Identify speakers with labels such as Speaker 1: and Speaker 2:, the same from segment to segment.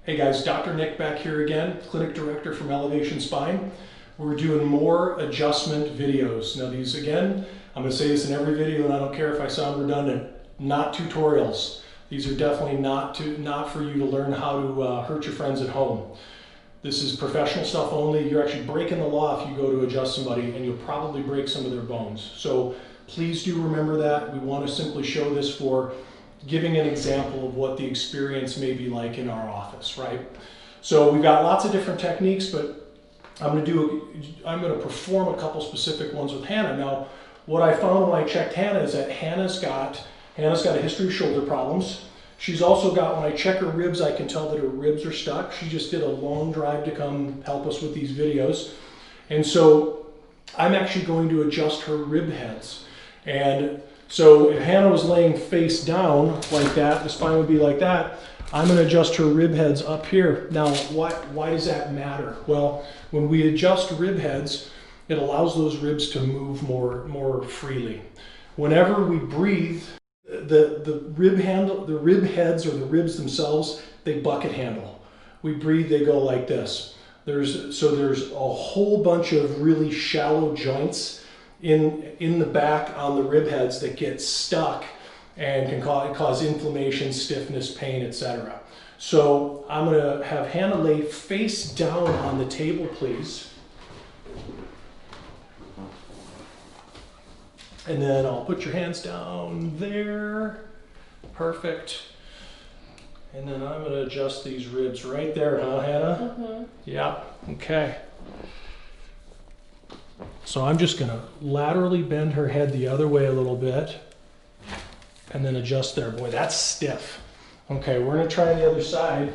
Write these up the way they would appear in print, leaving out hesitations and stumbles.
Speaker 1: Hey guys, Dr. Nick back here again, Clinic Director from Elevation Spine. We're doing more adjustment videos. Now these, again, I'm going to say this in every video and I don't care if I sound redundant, not tutorials. These are definitely not for you to learn how to hurt your friends at home. This is professional stuff only. You're actually breaking the law if you go to adjust somebody, and you'll probably break some of their bones. So please do remember that. We want to simply show this for giving an example of what the experience may be like in our office, right? So we've got lots of different techniques, but I'm going to perform a couple specific ones with Hannah. Now, what I found when I checked Hannah is that Hannah's got a history of shoulder problems. She's also got, when I check her ribs, I can tell that her ribs are stuck. She just did a long drive to come help us with these videos. And so I'm actually going to adjust her rib heads. And so if Hannah was laying face down like that, the spine would be like that, I'm going to adjust her rib heads up here. Now, why does that matter? Well, when we adjust rib heads, it allows those ribs to move more freely. Whenever we breathe, the rib heads or the ribs themselves, they bucket handle. We breathe, they go like this. There's a whole bunch of really shallow joints in the back on the rib heads that get stuck and can cause inflammation, stiffness, pain, etc. So I'm going to have Hannah lay face down on the table, please. And then I'll put your hands down there. Perfect. And then I'm going to adjust these ribs right there, huh, Hannah? Mm-hmm. Yeah, okay. So I'm just going to laterally bend her head the other way a little bit and then adjust there. Boy, that's stiff. Okay, we're going to try the other side.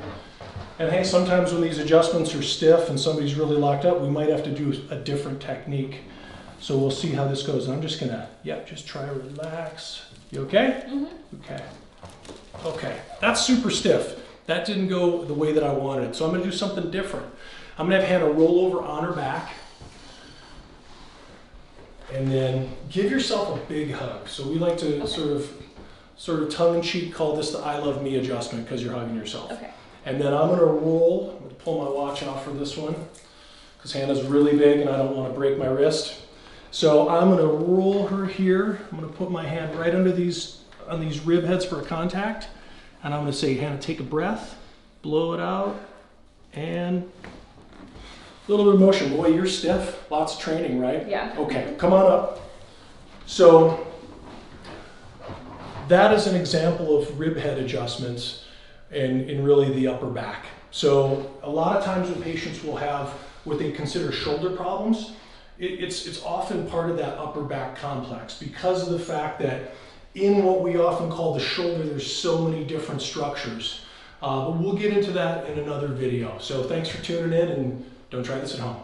Speaker 1: And hey, sometimes when these adjustments are stiff and somebody's really locked up, we might have to do a different technique. So we'll see how this goes. I'm just going to, just try to relax. You okay? Mm-hmm. Okay. Okay, that's super stiff. That didn't go the way that I wanted. So I'm going to do something different. I'm going to have Hannah roll over on her back. And then give yourself a big hug. So we like to sort of tongue-in-cheek call this the I love me adjustment because you're hugging yourself. Okay. And then I'm going to roll. I'm going to pull my watch off for this one because Hannah's really big and I don't want to break my wrist. So I'm going to roll her here. I'm going to put my hand right under on these rib heads for a contact. And I'm going to say, Hannah, take a breath, blow it out, and a little bit of motion. Boy, you're stiff. Lots of training, right? Yeah. Okay, come on up. So that is an example of rib head adjustments in really the upper back. So a lot of times when patients will have what they consider shoulder problems, it's often part of that upper back complex because of the fact that in what we often call the shoulder, there's so many different structures. But we'll get into that in another video. So thanks for tuning in, and don't try this at home.